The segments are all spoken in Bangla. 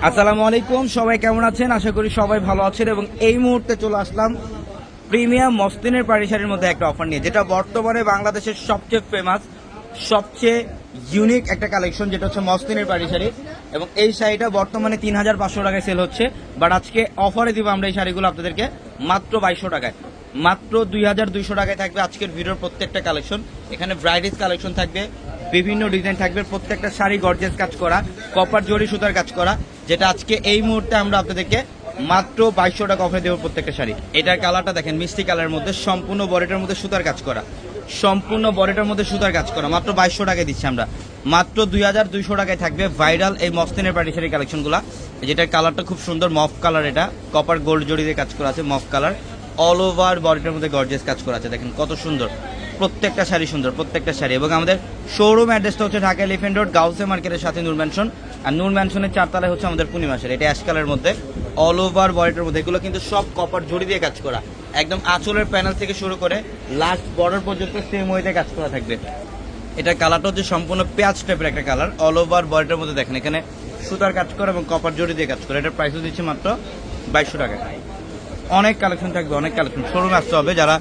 আসসালামু আলাইকুম, সবাই কেমন আছেন? আশা করি সবাই ভালো আছেন। এবং এই মুহূর্তে চলে আসলাম প্রিমিয়াম মসলিনের পাড়ি শাড়ির মধ্যে একটা অফার নিয়ে, যেটা বর্তমানে বাংলাদেশের সবচেয়ে ফেমাস, সবচেয়ে ইউনিক একটা কালেকশন, যেটা হচ্ছে মসলিনের পাড়ি শাড়ি। এবং এই শাড়িটা বর্তমানে 3500 টাকায় সেল হচ্ছে, বাট আজকে অফারে দিব আমরা এই শাড়িগুলো আপনাদেরকে মাত্র 2200 টাকায়, মাত্র 2200 টাকায় থাকবে আজকের ভিডিওর প্রত্যেকটা কালেকশন। এখানে ব্রাইডাল কালেকশন থাকবে, বিভিন্ন ডিজাইন থাকবে, প্রত্যেকটা শাড়ি গর্জিয়াস কাজ করা, কপার জরি সুতার কাজ করা, যেটা আজকে এই মুহূর্তে আমরা আপনাদেরকে মাত্র 2200 টাকা অফারে দেবো প্রত্যেকটা শাড়ি। এটার কালারটা দেখেন, মিষ্টি কালারের মধ্যে সম্পূর্ণ বডিটার মধ্যে সুতার কাজ করা, সম্পূর্ণ বডিটার মধ্যে সুতার কাজ করা, মাত্র 2200 টাকায় দিচ্ছি আমরা। মাত্র 2200 টাকায় থাকবে ভাইরাল এই মসলিনের পার্টি শাড়ি কালেকশনগুলো। যেটার কালারটা খুব সুন্দর মফ কালার, এটা কপার গোল্ড জড়ি দিয়ে কাজ করা আছে, মফ কালার, অল ওভার বডিটার মধ্যে গর্জিয়াস কাজ করা আছে। দেখেন কত সুন্দর, প্রত্যেকটা শাড়ি সুন্দর, প্রত্যেকটা শাড়ি। এবং আমাদের শোরুম অ্যাড্রেসটা হচ্ছে ঢাকা এলিফ্যান্ট রোড, গাউসে মার্কেটের সাথে নূর ম্যানশন। আর নূর ম্যানশনের 4 তলায় হচ্ছে আমাদের পূর্ণিমা শাড়ি। এটা অ্যাশ কালারের মধ্যে অল ওভার বডিটার মধ্যে, এগুলো কিন্তু সব কপার জড়ি দিয়ে কাজ করা, একদম আঁচলের প্যানেল থেকে শুরু করে লাস্ট বর্ডার পর্যন্ত সেম ওয়েতে কাজ করা থাকবে। এটার কালারটা হচ্ছে সম্পূর্ণ পেঁয়াজ টাইপের একটা কালার, অল ওভার বডিটার মধ্যে দেখেন এখানে সুতার কাজ করা এবং কপার জড়ি দিয়ে কাজ করা। এটার প্রাইসও দিচ্ছে মাত্র 2200 টাকা। অনেক কালেকশন থাকবে, অনেক কালেকশন। শোরুমে আসতে হবে, যারা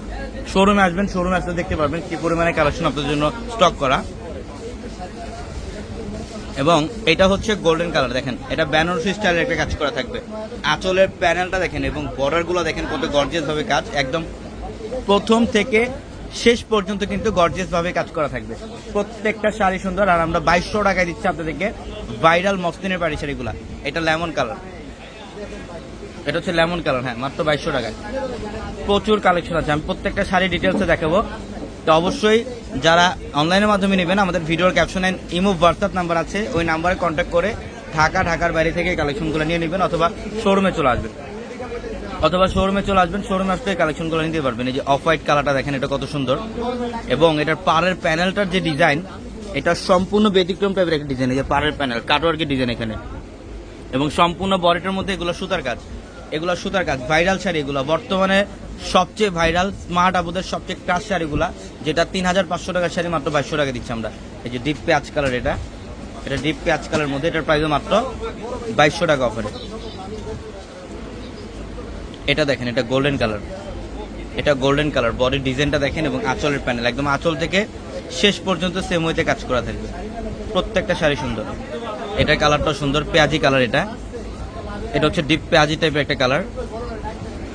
শোরুমে আসবেন শোরুমে আসতে দেখতে পারবেন কি পরিমাণে কালেকশন আপনাদের জন্য স্টক করা। এবং এটা হচ্ছে গোল্ডেন কালার, দেখেন এটা বেনারসি স্টাইলের একটা কাজ করা থাকবে, আঁচলের প্যানেলটা দেখেন এবং বর্ডারগুলো দেখেন কত গর্জিয়াস ভাবে কাজ, একদম প্রথম থেকে শেষ পর্যন্ত কিন্তু গর্জিয়াস ভাবে কাজ করা থাকবে। প্রত্যেকটা শাড়ি সুন্দর। আর আমরা 2200 টাকায় দিচ্ছি আপনাদেরকে ভাইরাল মসলিনের পাড়ি শাড়িগুলা। এটা লেমন কালার, এটা হচ্ছে লেমন কালার, হ্যাঁ মাত্র 2200 টাকায়। প্রচুর কালেকশন আছে, আমি প্রত্যেকটা শাড়ি ডিটেলসে দেখাবো। তো অবশ্যই যারা অনলাইনের মাধ্যমে নেবেন, আমাদের ভিডিওর ক্যাপশনে ইমো হোয়াটসঅ্যাপ নাম্বার আছে, ওই নাম্বারে কন্ট্যাক্ট করে ঢাকার বাইরে থেকে কালেকশনগুলো নিয়ে নেবেন, অথবা শোরুমে চলে আসবেন, শোরুমে আসলে কালেকশনগুলো নিতে পারবেন। এই যে অফ হোয়াইট কালারটা দেখেন, এটা কত সুন্দর। এবং এটার পাড়ের প্যানেলটার যে ডিজাইন, এটা সম্পূর্ণ ব্যতিক্রম টাইপের একটা ডিজাইন। এই যে পাড়ের প্যানেল কাটওয়ার্কের ডিজাইন এখানে, এবং সম্পূর্ণ বডিটার মধ্যে এগুলো সুতার কাজ, ভাইরাল শাড়ি এগুলো, বর্তমানে সবচেয়ে ভাইরাল স্মার্ট আবুদের সবচেয়ে ক্রাশ শাড়িগুলা, যেটা 3500 টাকার শাড়ি মাত্র 2200 টাকা দিচ্ছি আমরা। এই যে ডিপ পেঁয়াজ কালার, এটা ডিপ পেঁয়াজ কালার মধ্যে, এটার প্রাইস মাত্র 2200 টাকা অফারে। এটা দেখেন, এটা গোল্ডেন কালার, বডির ডিজাইনটা দেখেন এবং আঁচলের প্যানেল একদম আঁচল থেকে শেষ পর্যন্ত সেম ওয়েতে কাজ করা থাকবে। প্রত্যেকটা শাড়ি সুন্দর। এটার কালারটাও সুন্দর, পেঁয়াজি কালার। এটা হচ্ছে ডিপ পেঁয়াজি টাইপের একটা কালার।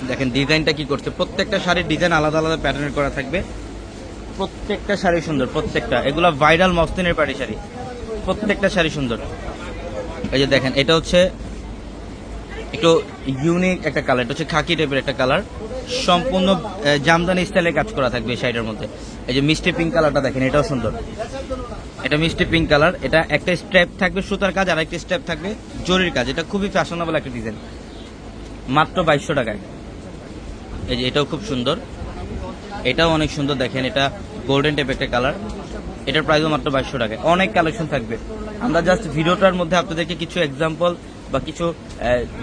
দেখেন ডিজাইনটা কি করছে, প্রত্যেকটা শাড়ির ডিজাইন আলাদা আলাদা প্যাটার্নের করা থাকবে। প্রত্যেকটা শাড়ি সুন্দর, প্রত্যেকটা। এগুলো ভাইরাল মসলিনের পাড়ি শাড়ি, প্রত্যেকটা শাড়ি সুন্দর। এই যে দেখেন, এটা হচ্ছে একটু ইউনিক একটা কালার, এটা হচ্ছে খাকি টাইপের একটা কালার, সম্পূর্ণ জামদানি স্টাইলে কাজ করা থাকবে এই শাড়িটার মধ্যে। এই যে মিষ্টি পিঙ্ক কালারটা দেখেন, এটাও সুন্দর। এটা মিষ্টি পিঙ্ক কালার, এটা একটা স্ট্র্যাপ থাকবে সুতার কাজ, আর একটা স্ট্র্যাপ থাকবে জরির কাজ। এটা খুবই ফ্যাশনেবল একটা ডিজাইন, মাত্র 2200 টাকায়। এই যে এটাও খুব সুন্দর, এটাও অনেক সুন্দর। দেখেন এটা গোল্ডেন টাইপ একটা কালার, এটার প্রাইসও মাত্র 2200 টাকায়। অনেক কালেকশন থাকবে, আমরা জাস্ট ভিডিওটার মধ্যে আপনাদেরকে কিছু এক্সাম্পল বা কিছু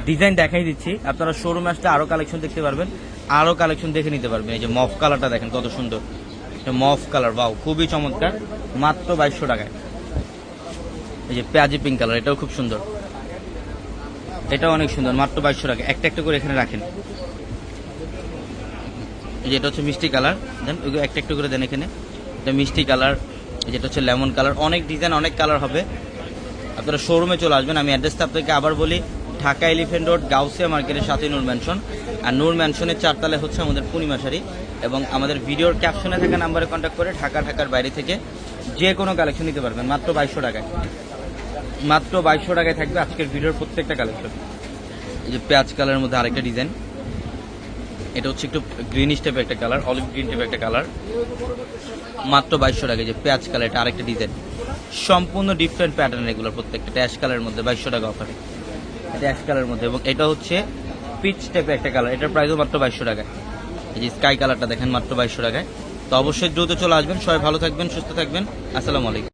ডিজাইন দেখাই দিচ্ছি। আপনারা শোরুমে আসলে আরো কালেকশন দেখতে পারবেন, আরো কালেকশন দেখে নিতে পারবেন। এই যে মফ কালারটা দেখেন কত সুন্দর, মফ কালার, বাও খুবই চমৎকার, মাত্র 2200 টাকায়। এই যে পেঁয়াজি পিঙ্ক কালার, এটাও খুব সুন্দর, এটাও অনেক সুন্দর, মাত্র 2200 টাকা। একটা একটা করে এখানে রাখেন। এই যে এটা হচ্ছে মিষ্টি কালার, দেন ওইগুলো একটা একটা করে দেন এখানে। এটা মিষ্টি কালার, যেটা হচ্ছে লেমন কালার। অনেক ডিজাইন, অনেক কালার হবে। আপনারা শোরুমে চলে আসবেন। আমি অ্যাড্রেসটা আপনাকে আবার বলি, ঢাকা এলিফ্যান্ট রোড, গাউসিয়া মার্কেটের সাথে নূর ম্যানশন। আর নূর ম্যানশনের 4 তলায় হচ্ছে আমাদের পূর্ণিমা শাড়ি। এবং আমাদের ভিডিওর ক্যাপশনে থাকা নাম্বারে কন্ট্যাক্ট করে ঢাকার বাইরে থেকে যে কোনো কালেকশন নিতে পারবেন মাত্র 2200 টাকায়। মাত্র 2200 টাকায় থাকবে আজকের ভিডিওর প্রত্যেকটা কালেকশন। এই যে পেঁয়াজ কালারের মধ্যে আরেকটা ডিজাইন, এটা হচ্ছে একটু গ্রিনিশ টাইপের একটা কালার, অলিভ গ্রিন টাইপের একটা কালার, মাত্র 2200 টাকায়। যে পেঁয়াজ কালার, এটা আরেকটা ডিজাইন, সম্পূর্ণ ডিফারেন্ট প্যাটার্ন এগুলো প্রত্যেকটা। অ্যাশ কালারের মধ্যে 2200 টাকা অফারে, এটা অ্যাশ কালারের মধ্যে। এবং এটা হচ্ছে পিচ টাইপের একটা কালার, এটার প্রাইসও মাত্র 2200 টাকায়। এই যে স্কাই কালারটা দেখেন, মাত্র 2200 টাকায়। তো অবশ্যই দ্রুত চলে আসবেন। সবাই ভালো থাকবেন, সুস্থ থাকবেন। আসসালামু আলাইকুম।